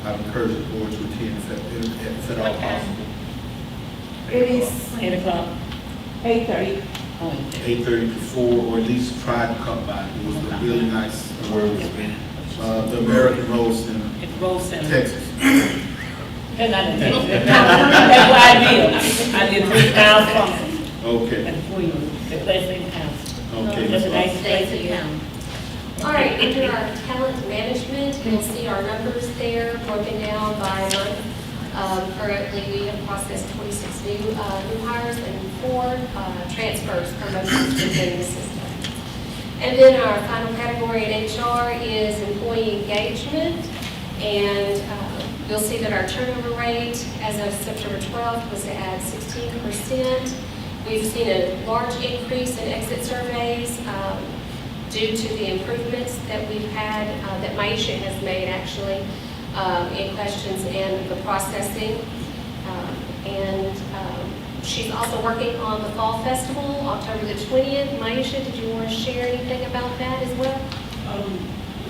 I encourage the board to attend if at all possible. It is 8 o'clock. 8:30. 8:30 to 4, or at least try to come by. It was a really nice awareness. The American Rose Center, It's Rose Center. Texas. And I didn't take that's where I live. I live 3 miles from Okay, and Queens, the place in town. okay. That's a Ms. nice place in town. All right, under our talent management, you'll see our numbers there broken down by month. Currently, we have processed 26 new hires and 4 transfers, promotions within the system. And then our final category in HR is employee engagement. And you'll see that our turnover rate as of September 12th was at 16%. We've seen a large increase in exit surveys due to the improvements that we've had, that Maisha has made actually, in questions and the processing. She's also working on the Fall Festival, October the 20th. Maisha, did you want to share anything about that as well?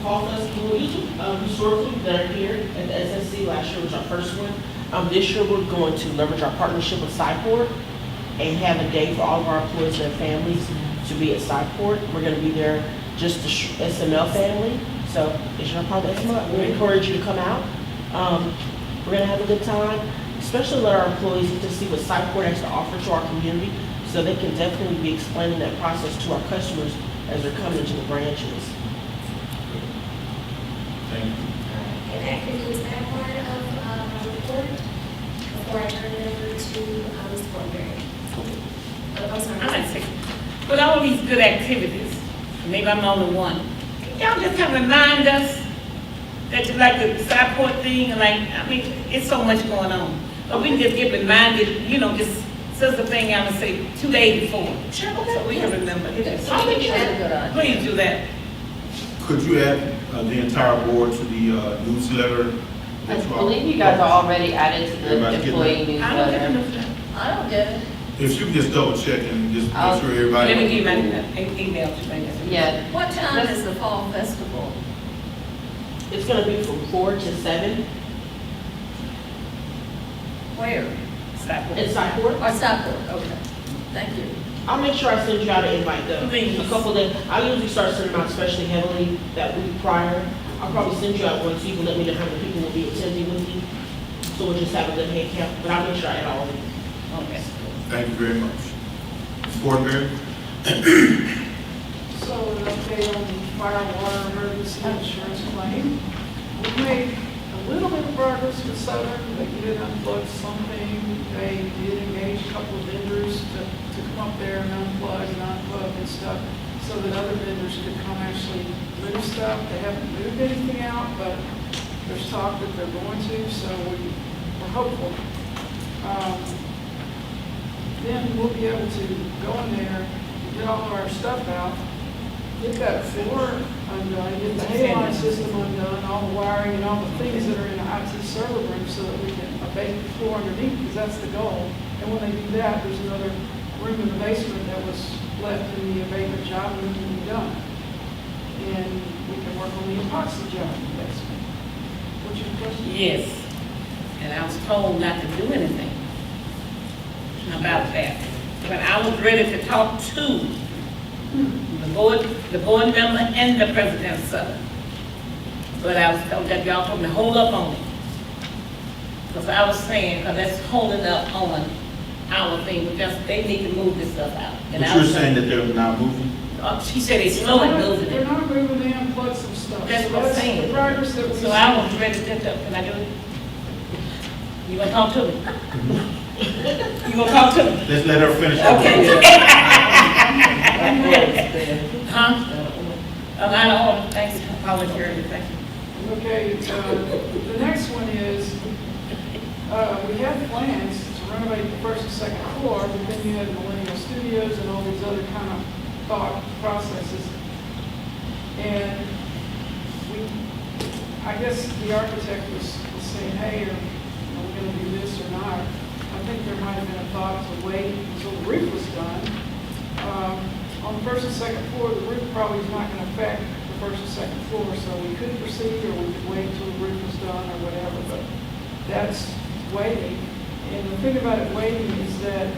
Fall Festival, historically, they're here at the SSC. Last year was our first one. This year, we're going to leverage our partnership with Cyport and have a day for all of our employees and their families to be at Stockport. We're gonna be there, just the SML family. So, it's your part of SML. We encourage you to come out. We're gonna have a good time, especially let our employees get to see what Stockport has to offer to our community, so they can definitely be explaining that process to our customers as they're coming to the branches. Thank you. And that concludes that part of my report. Before I turn it over to Ms. Thornberry. I'm sorry. I like to say, with all these good activities, maybe I'm the only one, y'all just kind of remind us that you like the Stockport thing, and like, I mean, it's so much going on. But we can just get reminded, you know, just says the thing out and say 2 days before. Sure, So we can remember. I think that's a good idea. Please do that. Could you add the entire board to the newsletter? I believe you guys are already added to the Everybody's getting employee I don't get newsletter. enough. I don't get it. If you can just double check and just I'll- make sure everybody. Let me give my email to bring this. Yeah, What time is the fall festival? It's gonna be from 4 to 7 Where? Stockport. in Stockport. Or Stockport, okay. Thank you. I'll make sure I send you out an invite though. Please. A couple days. I usually start sending them out especially heavily that week prior. I'll probably send you out one so you can let me know how many people will be attending with you. So we'll just have a good head count, but I'll make sure I add all of them. Okay. Thank you very much. Ms. Thornberry? So an update on the fire water emergency insurance claim. We made a little bit of progress with Southern. They did unplug something. They did engage a couple of vendors to come up there and unplug and stuff, so that other vendors could come actually move stuff. They haven't moved anything out, but there's talk that they're going to, so we're hopeful. Then we'll be able to go in there, get all of our stuff out, get that floor undone, get the halide system undone, all the wiring and all the things that are in the IT server room so that we can abate the floor underneath, because that's the goal. And when they do that, there's another room in the basement that was left in the abatement job and it can be done. And we can work on the epoxy job in the basement. What's your question? Yes. And I was told not to do anything about that. But I was ready to talk to the board member and the president of Southern. But I was told that y'all told me to hold up on it. Because I was saying, because that's holding up on our thing, but just, they need to move this stuff out. And But I you're was saying that they're not moving? She said they slowly moving They're it. not moving, they unplugged some stuff. That's So what I'm saying. the progress that we. So I was ready to, can I do it? You gonna talk to me? You gonna talk to me? Let's let her finish. her Okay. report. Huh? I'm out of order, thanks, volunteering, thank you. Okay, the next one is, we had plans to renovate the first and second floor, but then you had Millennial Studios and all these other kind of thought processes. And I guess the architect was saying, hey, are we gonna do this or not? I think there might have been a thought to wait until the roof was done. On the first and second floor, the roof probably is not gonna affect the first and second floor, so we could proceed or we could wait until the roof was done or whatever, but that's waiting. And the thing about it waiting is that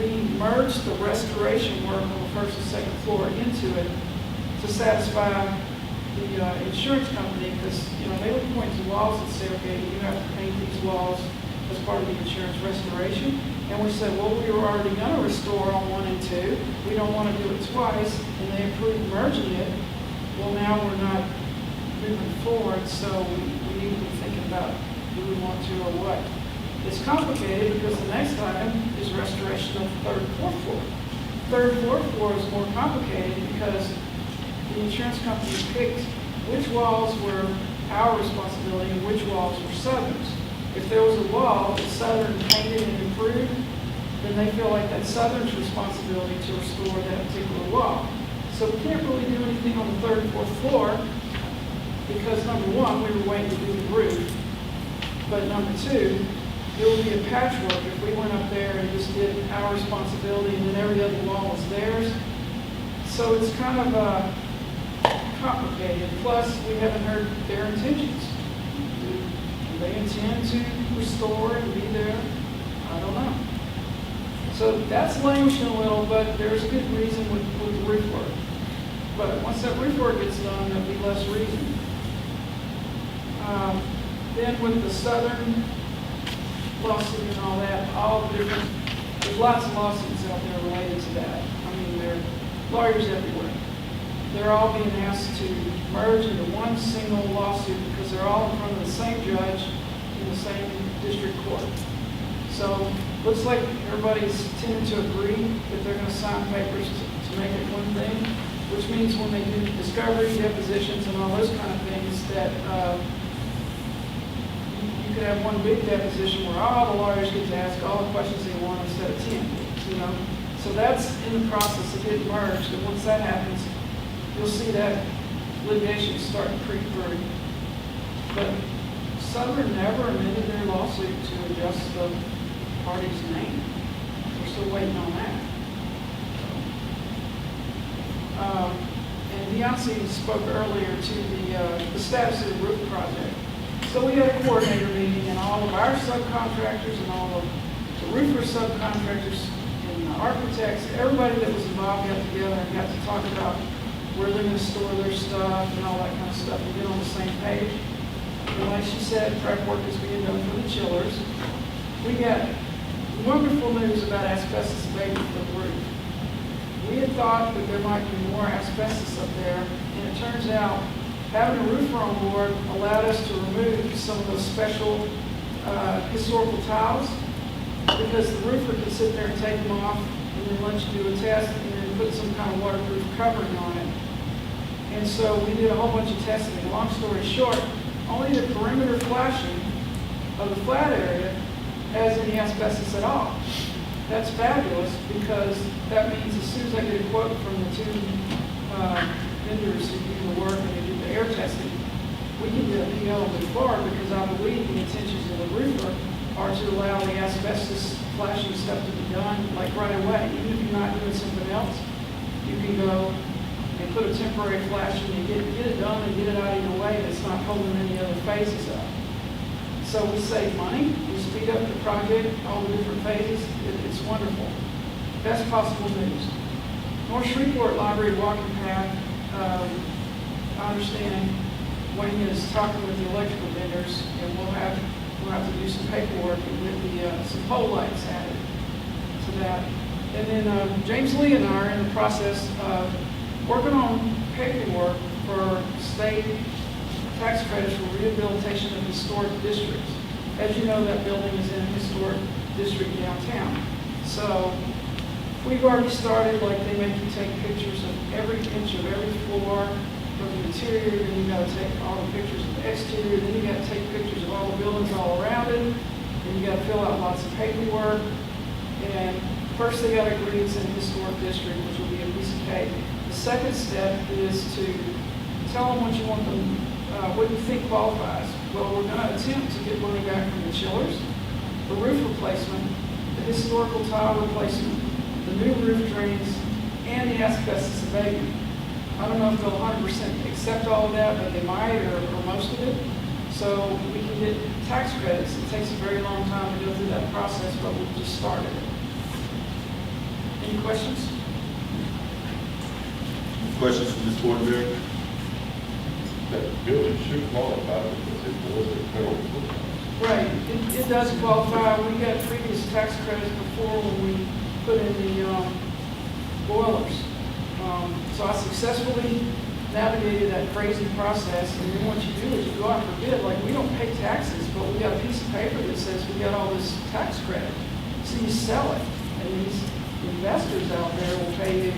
we merged the restoration work on the first and second floor into it to satisfy the insurance company, because, they would point to walls and say, okay, you have to paint these walls as part of the insurance restoration. And we said, well, we were already gonna restore on 1 and 2. We don't wanna do it twice, and they approved merging it. Well, now we're not moving forward, so we need to be thinking about do we want to or what. It's complicated because the next item is restoration of the third and fourth floor. Third and fourth floor is more complicated because the insurance company picked which walls were our responsibility and which walls were Southern's. If there was a wall that Southern painted and improved, then they feel like that's Southern's responsibility to restore that particular wall. So we can't really do anything on the third and fourth floor because number one, we were waiting to do the roof. But number two, it would be a patchwork if we went up there and just did our responsibility and then every other wall was theirs. So it's kind of complicated. Plus, we haven't heard their intentions. Do they intend to restore and be there? I don't know. So that's languishing a little, but there's a good reason with the roof work. But once that roof work gets done, there'll be less reason. Then with the Southern lawsuit and all the different, there's lots of lawsuits out there related to that. I mean, there are lawyers everywhere. They're all being asked to merge into one single lawsuit because they're all in front of the same judge in the same district court. So, looks like everybody's tending to agree that they're gonna sign papers to make it one thing, which means when they do discovery, depositions, and all those kind of things, that you could have one big deposition where all the lawyers get to ask all the questions they want instead of 10, you know? So that's in the process of getting merged, and once that happens, you'll see that litigation start to creep through. But Southern never amended their lawsuit to adjust the party's name. We're still waiting on that. And Beyonce spoke earlier to the status of the roof project. So we had a coordinator meeting, and all of our subcontractors and all of the roofer subcontractors and the architects, everybody that was involved got together and got to talk about where they're going to store their stuff and all that kind of stuff and get on the same page. And like she said, prep work is being done for the chillers. We got wonderful news about asbestos abatement for the roof. We had thought that there might be more asbestos up there, and it turns out having a roofer on board allowed us to remove some of those special historical tiles, because the roofer could sit there and take them off and then let you do a test and then put some kind of waterproof covering on it. And so we did a whole bunch of testing. Long story short, only the perimeter flashing of the flat area has any asbestos at all. That's fabulous, because that means as soon as I get a quote from the two vendors who do the work and they do the air testing, we can get a PO and move forward, because I believe the intentions of the roofer are to allow the asbestos flashing stuff to be done like right away. Even if you're not doing something else, you can go and put a temporary flashing and get it done and get it out of your way that's not holding any other phases up. So we save money, we speed up the project, all the different phases. It's wonderful. Best possible news. North Shreveport Library Walking Path, I understand Wayne is talking with the electrical vendors, and we'll have to do some paperwork and get some pole lights added to that. And then James Lee and I are in the process of working on paperwork for state tax credits for rehabilitation of historic districts. As you know, that building is in a historic district downtown. So we've already started, like they make you take pictures of every inch of every floor from the interior, then you gotta take all the pictures of the exterior, then you gotta take pictures of all the buildings all around it, and you gotta fill out lots of paperwork. And first they gotta agree it's in a historic district, which will be a piece of cake. The second step is to tell them what you want them, what you think qualifies. Well, we're gonna attempt to get money back from the chillers, the roof replacement, the historical tile replacement, the new roof drains, and the asbestos abatement. I don't know if they'll 100% accept all of that, but they might, or most of it. So we can get tax credits. It takes a very long time to go through that process, but we've just started it. Any questions? Questions from Ms. Bordenberry? That building should qualify because it was a federal food. Right, it does qualify. We got previous tax credits before when we put in the boilers. So I successfully navigated that crazy process, and then what you do is you go out for bid. Like, we don't pay taxes, but we got a piece of paper that says we got all this tax credit. So you sell it, and these investors out there will pay you,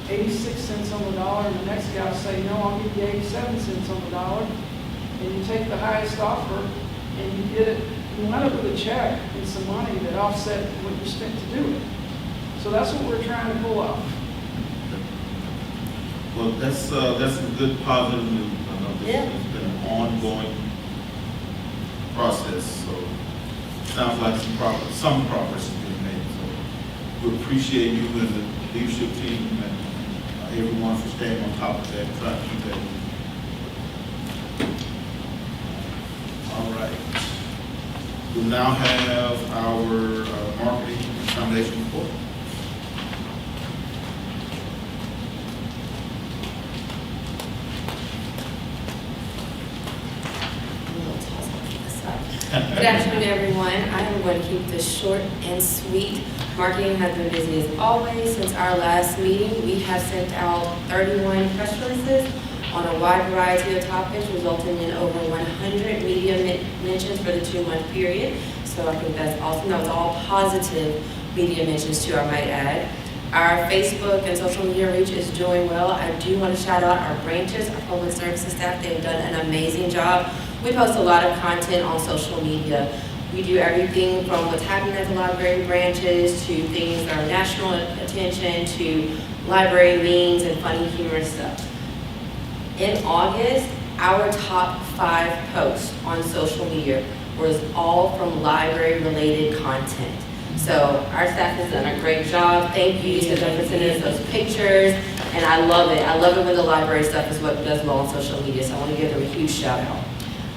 86 cents on the dollar, and the next guy will say, no, I'll give you 87 cents on the dollar. And you take the highest offer, and you get it, you wind up with a check and some money that offset what you spent to do it. So that's what we're trying to pull off. Well, that's some good positive news. I know this has been an ongoing process, so sounds like some progress is being made. So we appreciate you and the leadership team and everyone for staying on top of that, trying to keep that moving. All right. We'll now have our marketing and foundation report. Good afternoon, everyone. I am going to keep this short and sweet. Marketing has been busy as always. Since our last meeting, we have sent out 31 press releases on a wide variety of topics, resulting in over 100 media mentions for the 2-month period. So I think that's awesome. That was all positive media mentions too, I might add. Our Facebook and social media reach is doing well. I do want to shout out our branches, our public services staff. They've done an amazing job. We post a lot of content on social media. We do everything from what's happening at the library branches to things that are national attention to library memes and funny, humorous stuff. In August, our top 5 posts on social media was all from library-related content. So our staff has done a great job. Thank you to them for sending us those pictures, and I love it. I love it when the library stuff is what does well on social media, so I want to give them a huge shout out.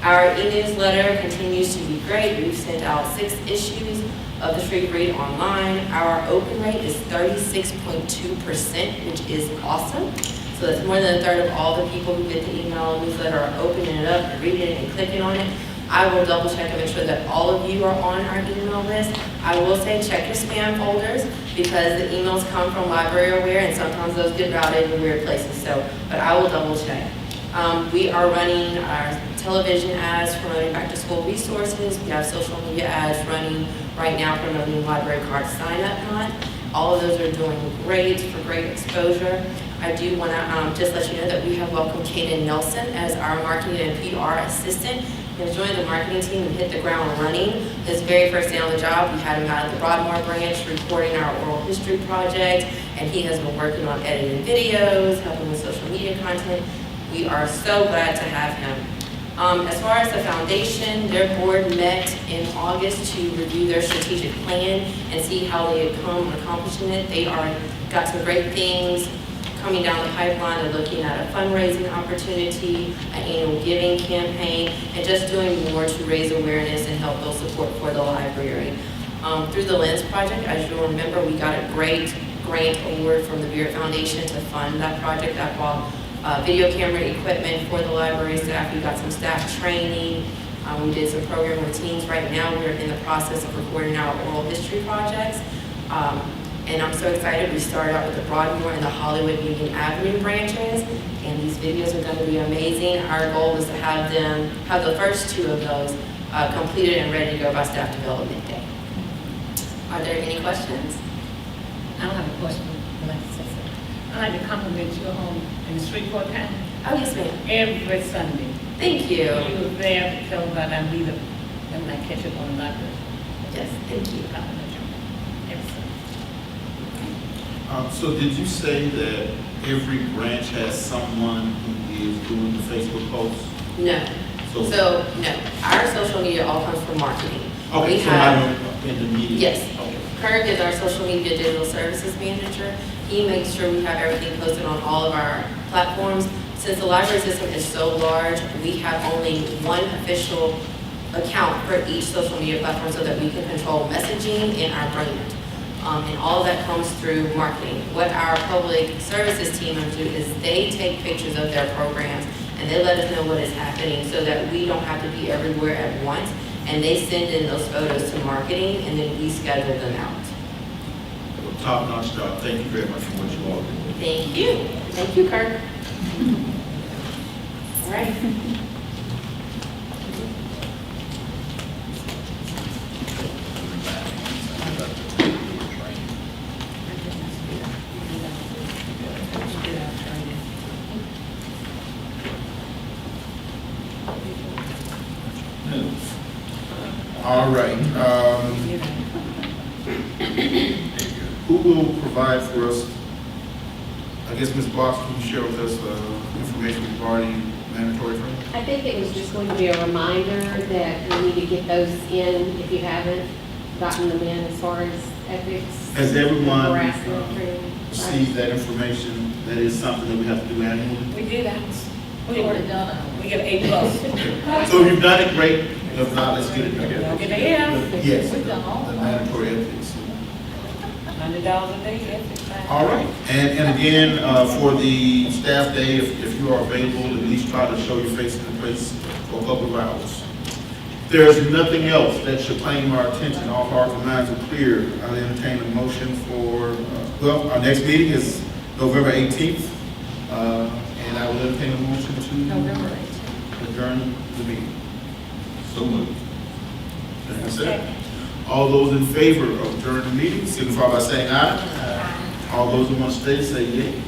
Our e-newsletter continues to be great. We've sent out 6 issues of the Shreve Read online. Our open rate is 36.2%, which is awesome. So that's more than a third of all the people who get the email newsletter are opening it up, reading it, and clicking on it. I will double check and make sure that all of you are on our email list. I will say check your spam folders because the emails come from Library Aware and sometimes those get routed in weird places. So, but I will double check. We are running our television ads promoting back to school resources. We have social media ads running right now promoting library card sign up month. All of those are doing great for great exposure. I do want to just let you know that we have welcomed Kaden Nelson as our marketing and PR assistant. He has joined the marketing team and hit the ground running. His very first day on the job, we had him out at the Broadmoor branch reporting our oral history project, and he has been working on editing videos, helping with social media content. We are so glad to have him. As far as the foundation, their board met in August to review their strategic plan and see how they had come on accomplishing it. They got some great things coming down the pipeline. They're looking at a fundraising opportunity, an annual giving campaign, and just doing more to raise awareness and help build support for the library. Through the Lens Project, as you'll remember, we got a great grant award from the Beard Foundation to fund that project. That brought video camera equipment for the library staff. We got some staff training. We did some program routines. Right now, we're in the process of recording our oral history projects. And I'm so excited. We started out with the Broadmoor and the Hollywood Union Avenue branches, and these videos are going to be amazing. Our goal is to have the first 2 of those completed and ready to go by staff development day. Are there any questions? I don't have a question. I'd like to say something. I'd like to compliment your home in the Shreveport town. Oh, yes, ma'am. Every Sunday. Thank you. You were there to tell about our leader and when I catch up on the library. Yes, thank you. Compliment you every Sunday. So did you say that every branch has someone who is doing the Facebook posts? No. So no. Our social media all comes from marketing. Okay, We so have- I'm in the media. Yes. Okay. Kirk is our social media digital services manager. He makes sure we have everything posted on all of our platforms. Since the library system is so large, we have only one official account for each social media platform so that we can control messaging and our brand. And all of that comes through marketing. What our public services team do is they take pictures of their programs and they let us know what is happening so that we don't have to be everywhere at once. And they send in those photos to marketing and then we schedule them out. Top-notch job. Thank you very much for what you all do. Thank you. Thank you, Kirk. All right. All right. Who will provide for us? I guess Ms. Boss, can you share with us information regarding mandatory training? I think it was just going to be a reminder that we need to get those in if you haven't gotten them in as far as ethics. Has everyone harassment training. received that information? That is something that we have to do annually? We did that. We already done it. We get A+. So if you've done it, great. If not, let's get it together. Y'all get the air. Yes, the mandatory ethics. $100 a day, ethics. All right, and again, for the staff day, if you are available, at least try to show your face in the place for a couple of hours. If there's nothing else that should claim our attention, all hearts and minds are clear, I'll entertain a motion for, well, our next meeting is November 18th, and I will entertain a motion to November 18th. adjourn the meeting. So moved. That's it. All those in favor of adjourning the meeting, signify by saying aye. All those who want to stay, say yea.